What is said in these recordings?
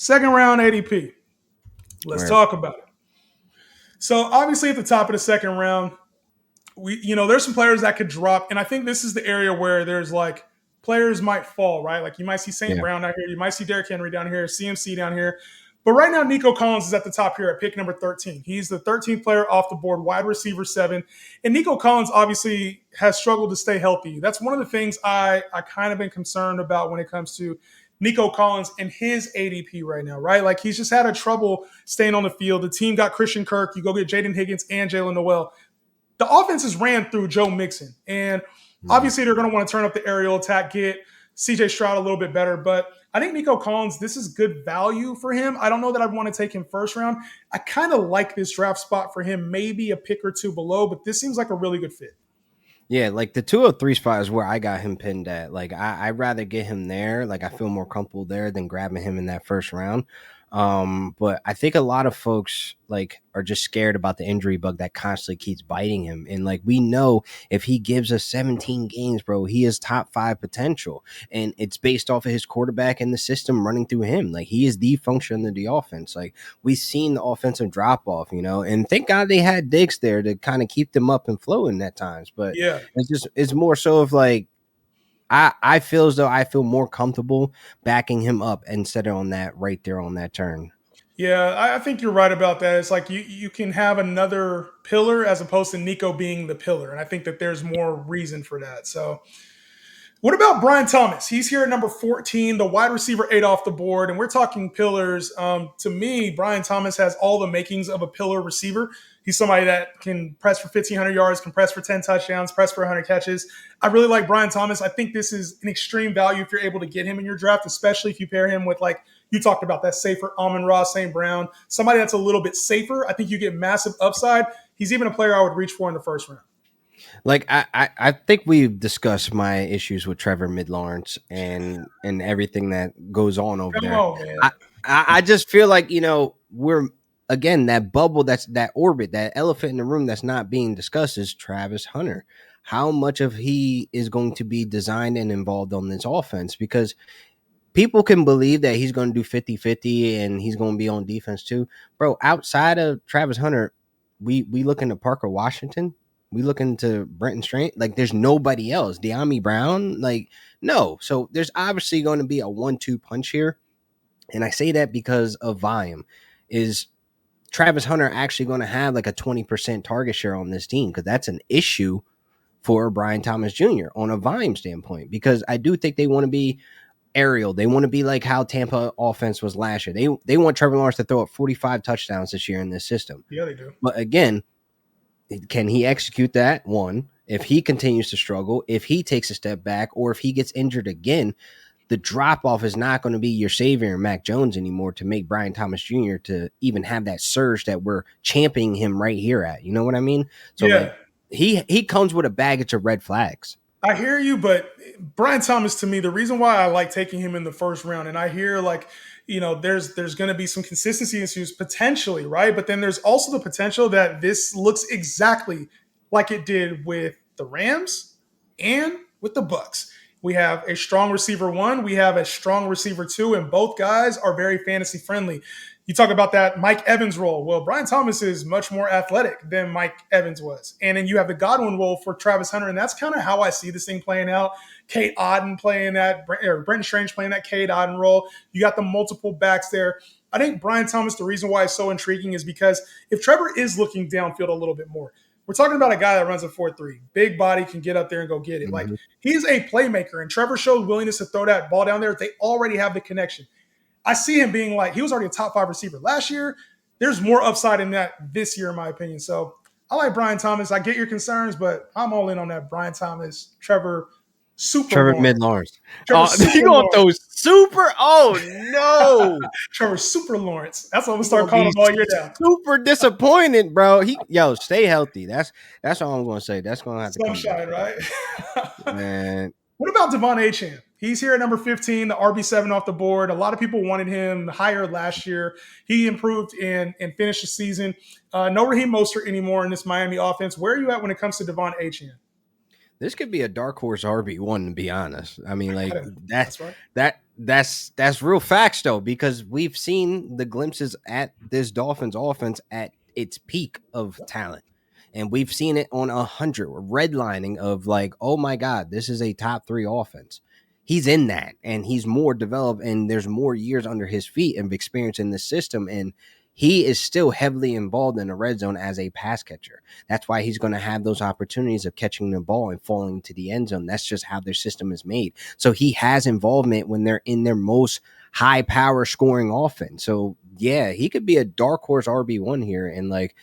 Second round ADP. Let's Right. talk about it. So obviously at the top of the second round, there's some players that could drop, and I think this is the area where there's like players might fall, right? Like you might see St. Yeah. Brown out here, you might see Derrick Henry down here, CMC down here. But right now, Nico Collins is at the top here at pick number 13. He's the 13th player off the board, wide receiver 7. And Nico Collins obviously has struggled to stay healthy. That's one of the things I kind of been concerned about when it comes to Nico Collins and his ADP right now, right? Like he's just had a trouble staying on the field. The team got Christian Kirk. You go get Jaden Higgins and Jalen Noel. The offense is ran through Joe Mixon. And obviously they're going to want to turn up the aerial attack, get CJ Stroud a little bit better. But I think Nico Collins, this is good value for him. I don't know that I'd want to take him first round. I kind of like this draft spot for him, maybe a pick or two below, but this seems like a really good fit. Yeah, like the 203 spot is where I got him pinned at. Like I'd rather get him there. Like I feel more comfortable there than grabbing him in that first round. But I think a lot of folks like are just scared about the injury bug that constantly keeps biting him. And like we know if he gives us 17 games, bro, he is top 5 potential. And it's based off of his quarterback and the system running through him. Like he is the function of the offense. Like we've seen the offensive drop off, and thank God they had Diggs there to kind of keep them up and flowing at times. But Yeah. it's more so of like I feel as though I feel more comfortable backing him up instead of on that right there on that turn. Yeah, I think you're right about that. It's like you can have another pillar as opposed to Nico being the pillar. And I think that there's more reason for that. So what about Brian Thomas? He's here at number 14, the wide receiver 8 off the board. And we're talking pillars. To me, Brian Thomas has all the makings of a pillar receiver. He's somebody that can press for 1,500 yards, can press for 10 touchdowns, press for 100 catches. I really like Brian Thomas. I think this is an extreme value if you're able to get him in your draft, especially if you pair him with, like you talked about, that safer Amon-Ra, St. Brown, somebody that's a little bit safer. I think you get massive upside. He's even a player I would reach for in the first round. Like I think we've discussed my issues with Trevor Mid-Lawrence and everything that goes on over Come there. on, man. I just feel like we're again that bubble, that's that orbit, that elephant in the room that's not being discussed is Travis Hunter. How much of he is going to be designed and involved on this offense? Because people can believe that he's going to do 50-50 and he's going to be on defense too. Bro, outside of Travis Hunter, we look into Parker Washington. We look into Brenton Strange. Like, there's nobody else. De'Ami Brown, like, no. So there's obviously going to be a 1-2 punch here. And I say that because of volume. Is Travis Hunter actually going to have like a 20% target share on this team? Because that's an issue for Brian Thomas Jr. on a volume standpoint. Because I do think they want to be aerial. They want to be like how Tampa offense was last year. They want Trevor Lawrence to throw up 45 touchdowns this year in this system. Yeah, they do. But again, can he execute that? One, if he continues to struggle, if he takes a step back, or if he gets injured again, the drop off is not going to be your savior Mac Jones anymore to make Brian Thomas Jr. to even have that surge that we're championing him right here at. You know what I mean? So Yeah. like, he comes with a baggage of red flags. I hear you, but Brian Thomas, to me, the reason why I like taking him in the first round, and I hear like, there's going to be some consistency issues potentially, right? But then there's also the potential that this looks exactly like it did with the Rams and with the Bucks. We have a strong receiver 1, we have a strong receiver 2, and both guys are very fantasy friendly. You talk about that Mike Evans role. Well, Brian Thomas is much more athletic than Mike Evans was. And then you have the Godwin role for Travis Hunter, and that's kind of how I see this thing playing out. Kate Auden playing that, or Brenton Strange playing that Kate Auden role. You got the multiple backs there. I think Brian Thomas, the reason why it's so intriguing is because if Trevor is looking downfield a little bit more, we're talking about a guy that runs a 4.3. Big body, can get up there and go get it. Mm-hmm. Like, he's a playmaker, and Trevor showed willingness to throw that ball down there. They already have the connection. I see him being like, he was already a top 5 receiver last year. There's more upside in that this year, in my opinion. So I like Brian Thomas. I get your concerns, but I'm all in on that Brian Thomas, Trevor Mid-Lawrence. You going to throw super? Oh, no. Trevor Super Lawrence. That's what I'm going to start calling him all year now. Super disappointed, bro. Stay healthy. That's all I'm going to say. That's going to have to Sunshine, right? Man. What about DEVON ACHANE? He's here at number 15, the RB7 off the board. A lot of people wanted him higher last year. He improved and finished the season. No Raheem Mostert anymore in this Miami offense. Where are you at when it comes to DEVON Achane? This could be a dark horse RB1, to be honest. I mean, like That's right. That's real facts though, because we've seen the glimpses at this Dolphins offense at its peak of talent. And we've seen it on 100 redlining of like, oh my God, this is a top 3 offense. He's in that, and he's more developed, and there's more years under his feet of experience in the system. And he is still heavily involved in the red zone as a pass catcher. That's why he's going to have those opportunities of catching the ball and falling to the end zone. That's just how their system is made. So he has involvement when they're in their most high power scoring offense. So yeah, he could be a dark horse RB1 here. And like,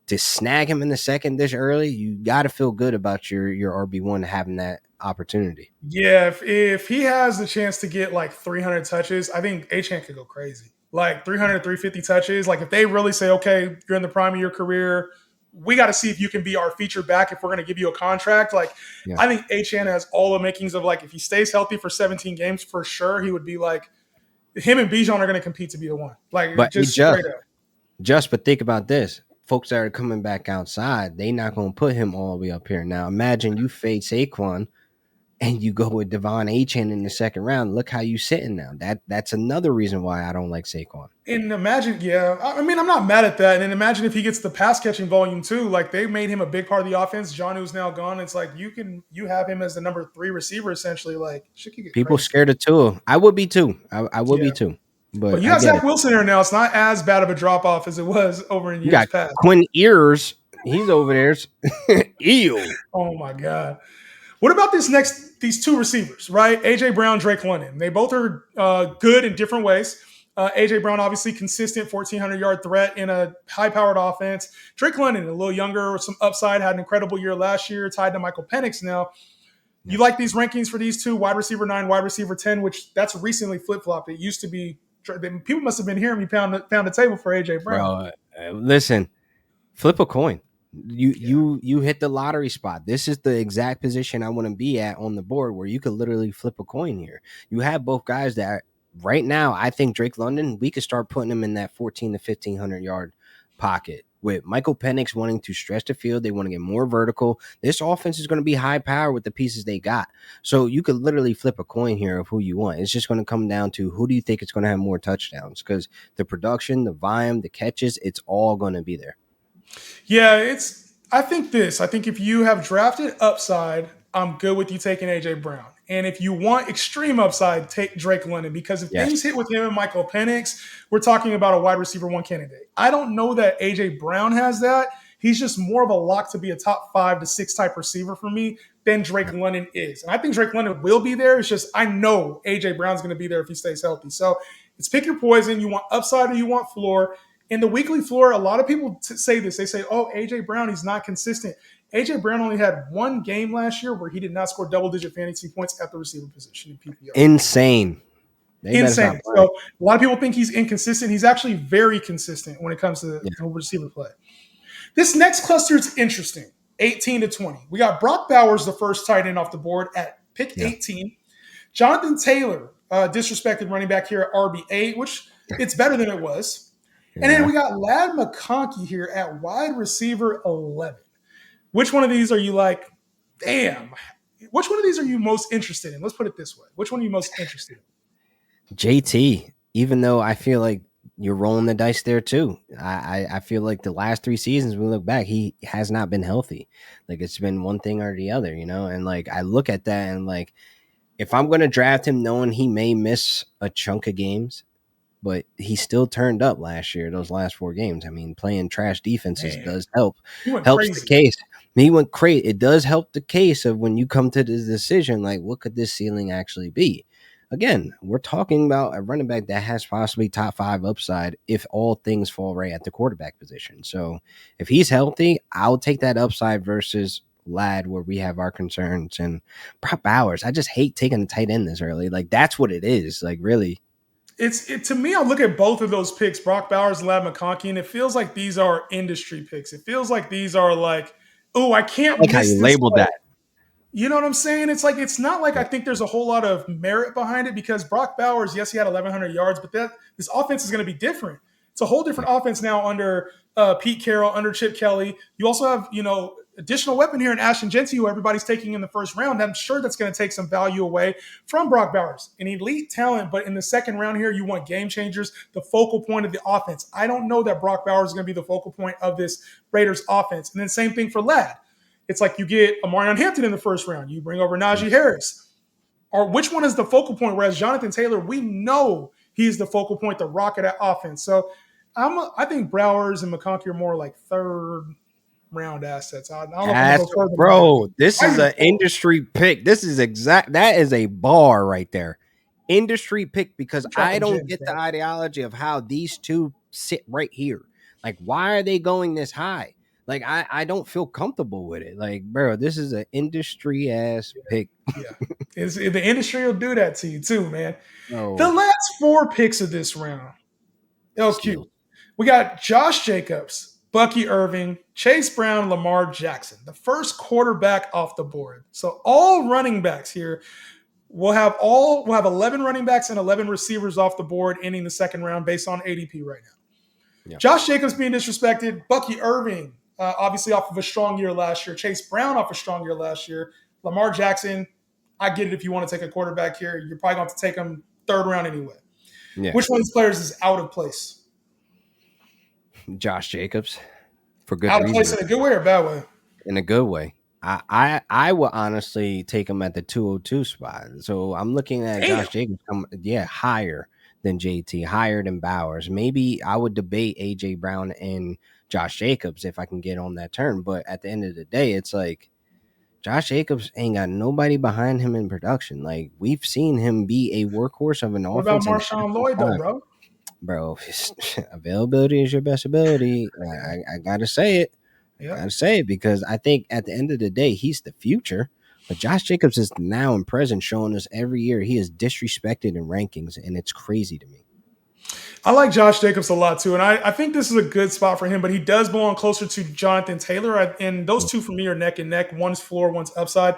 to snag him in the second this early, you got to feel good about your RB1 having that opportunity. Yeah, if he has the chance to get like 300 touches, I think ACHANE could go crazy. Like 300, 350 touches. Like if they really say, okay, you're in the prime of your career, we got to see if you can be our feature back if we're going to give you a contract. Like Yeah. I think ACHANE has all the makings of like if he stays healthy for 17 games, for sure he would be like him and Bijan are going to compete to be the one. Like But just straight up. but think about this. Folks that are coming back outside, they not going to put him all the way up here. Now imagine you fade Saquon and you go with Devon Achane in the second round. Look how you sitting now. That's another reason why I don't like Saquon. And imagine, yeah, I mean, I'm not mad at that. And imagine if he gets the pass catching volume too. Like they made him a big part of the offense. John, who's now gone, it's like you have him as the number 3 receiver essentially. Like shit could get People crazy. scared of Tua. I would be too. I would be Yeah, too. but But you I have get Zach it. Wilson there now. It's not as bad of a drop off as it was over in You years got past. Quinn Ears. He's over there. Ew. Oh my god. What about these 2 receivers, right? AJ Brown, Drake London. They both are good in different ways. AJ Brown, obviously consistent 1,400-yard threat in a high-powered offense. Drake London, a little younger, with some upside, had an incredible year last year, tied to Michael Penix now. You like these rankings for these 2, wide receiver 9, wide receiver 10, which that's recently flip-flopped. It used to be people must have been hearing me pound the table for AJ Brown. Bro, listen, flip a coin. You Yeah. you hit the lottery spot. This is the exact position I want to be at on the board where you could literally flip a coin here. You have both guys that right now, I think Drake London, we could start putting him in that 14 to 1,500-yard pocket. With Michael Penix wanting to stretch the field, they want to get more vertical. This offense is going to be high power with the pieces they got. So you could literally flip a coin here of who you want. It's just going to come down to who do you think is going to have more touchdowns, because the production, the volume, the catches, it's all going to be there. Yeah, I think if you have drafted upside, I'm good with you taking AJ Brown. And if you want extreme upside, take Drake London, because if Yes. things hit with him and Michael Penix, we're talking about a wide receiver 1 candidate. I don't know that AJ Brown has that. He's just more of a lock to be a top 5 to 6 type receiver for me than Drake London is. And I think Drake London will be there. It's just I know AJ Brown's going to be there if he stays healthy. So it's pick your poison. You want upside or you want floor. In the weekly floor, a lot of people say this. They say, oh, AJ Brown, he's not consistent. AJ Brown only had 1 game last year where he did not score double-digit fantasy points at the receiver position in PPR. Insane. Insane. So a lot of people think he's inconsistent. He's actually very consistent when it comes to receiver play. This next cluster is interesting. 18 to 20. We got Brock Bowers, the first tight end off the board at pick 18. Jonathan Taylor, disrespected running back here at RB8, which it's better than it was. And then we got Lad McConkey here at wide receiver 11. Which one of these are you like, damn? Which one of these are you most interested in? Let's put it this way. Which one are you most interested in? JT, even though I feel like you're rolling the dice there too. I feel like the last 3 seasons, we look back, he has not been healthy. Like it's been one thing or the other, you know? And like I look at that and like, if I'm going to draft him knowing he may miss a chunk of games, but he still turned up last year, those last 4 games. I mean, playing trash defenses does help. Helps crazy. The case. He went crazy. It does help the case of when you come to this decision, like, what could this ceiling actually be? Again, we're talking about a running back that has possibly top 5 upside if all things fall right at the quarterback position. So if he's healthy, I'll take that upside versus Lad, where we have our concerns. And Brock Bowers, I just hate taking a tight end this early. Like, that's what it is. Like, really. To me, I look at both of those picks, Brock Bowers and Lad McConkey, and it feels like these are industry picks. It feels like these are like, oh, I can't like miss how you this labeled play. that. You know what I'm saying? It's like it's not like I think there's a whole lot of merit behind it, because Brock Bowers, yes, he had 1,100 yards, but this offense is going to be different. It's a whole different offense now under Pete Carroll, under Chip Kelly. You also have, additional weapon here in Ashton Jeanty, who everybody's taking in the first round. I'm sure that's going to take some value away from Brock Bowers. An elite talent, but in the second round here, you want game changers, the focal point of the offense. I don't know that Brock Bowers is going to be the focal point of this Raiders offense. And then same thing for Ladd. It's like you get Amarion Hampton in the first round. You bring over Najee Harris. Or which one is the focal point? Whereas Jonathan Taylor, we know he's the focal point, the rock of that offense. So I think Browers and McConkey are more like third round assets. I don't know if I'm gonna go further. Bro, this is an industry pick. That is a bar right there. Industry pick, because I don't get the ideology of how these two sit right here. Like, why are they going this high? Like, I don't feel comfortable with it. Like, bro, this is an industry ass pick. Yeah. The industry will do that to you too, man. No. The last 4 picks of this round. LQ. We got Josh Jacobs, Bucky Irving, Chase Brown, Lamar Jackson. The first quarterback off the board. So all running backs here. We'll have 11 running backs and 11 receivers off the board ending the second round based on ADP right now. Yeah. Josh Jacobs being disrespected, Bucky Irving, obviously off of a strong year last year, Chase Brown off a strong year last year, Lamar Jackson, I get it if you want to take a quarterback here. You're probably going to have to take him third round anyway. Yeah. Which one of these players is out of place? Josh Jacobs, for good reason. Out of place in a good way or bad way? In a good way. I will honestly take him at the 202 spot. So I'm looking at Josh Jacobs, higher than JT, higher than Bowers. Maybe I would debate AJ Brown and Josh Jacobs if I can get on that turn. But at the end of the day, it's like Josh Jacobs ain't got nobody behind him in production. Like, we've seen him be a workhorse of an offense. What about Marshawn Lloyd, though, bro? Bro, availability is your best ability. I gotta say it. Yep. I gotta say it, because I think at the end of the day, he's the future. But Josh Jacobs is now and present, showing us every year he is disrespected in rankings, and it's crazy to me. I like Josh Jacobs a lot too, and I think this is a good spot for him, but he does belong closer to Jonathan Taylor, and those two for me are neck and neck. One's floor, one's upside.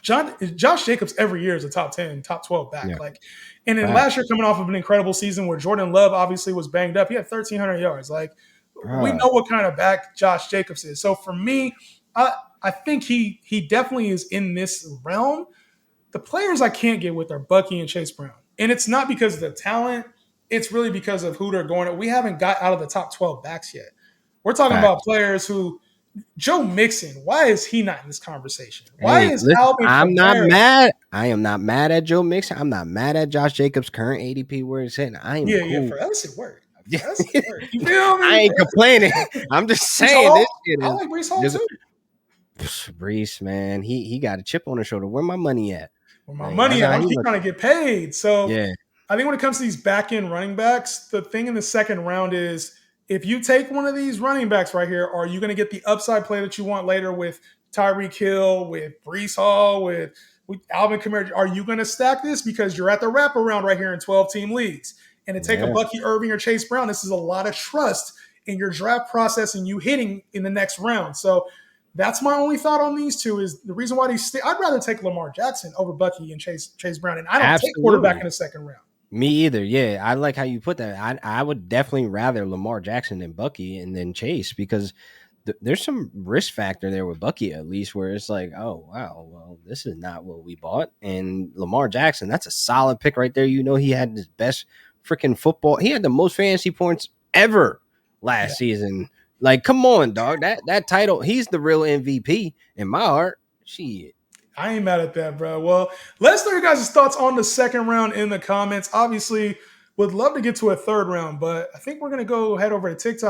Josh Jacobs every year is a top 10, top 12 back. Yeah. And then last year, coming off of an incredible season where Jordan Love obviously was banged up, he had 1,300 yards. We know what kind of back Josh Jacobs is. So for me, I think he definitely is in this realm. The players I can't get with are Bucky and Chase Brown. And it's not because of the talent. It's really because of who they're going at. We haven't got out of the top 12 backs yet. We're talking about players who – Joe Mixon, why is he not in this conversation? Why is Alvin I'm not mad. I am not mad at Joe Mixon. I'm not mad at Josh Jacobs' current ADP where it's hitting. I am cool. Yeah, for us it worked. You feel me? I ain't complaining. I'm just saying this shit is. I like Breece Hall too. Breece, man, he got a chip on his shoulder. Where my money at? Where my money at? He's trying to get paid. So yeah. I think when it comes to these back-end running backs, the thing in the second round is, if you take one of these running backs right here, are you going to get the upside play that you want later with Tyreek Hill, with Breece Hall, with Alvin Kamara? Are you going to stack this because you're at the wraparound right here in 12-team leagues? And to take a Bucky Irving or Chase Brown, this is a lot of trust in your draft process and you hitting in the next round. So that's my only thought on these two, is the reason why I'd rather take Lamar Jackson over Bucky and Chase Brown. And I don't take quarterback in the second round. Me either. Yeah, I like how you put that. I would definitely rather Lamar Jackson than Bucky and then Chase, because there's some risk factor there with Bucky, at least, where it's like, oh, wow, well, this is not what we bought. And Lamar Jackson, that's a solid pick right there. You know, he had his best freaking football. He had the most fantasy points ever last season. Like, come on, dog. That title, he's the real MVP in my heart. Shit. I ain't mad at that, bro. Well, let us know your guys' thoughts on the second round in the comments. Obviously, would love to get to a third round, but I think we're going to go head over to TikTok.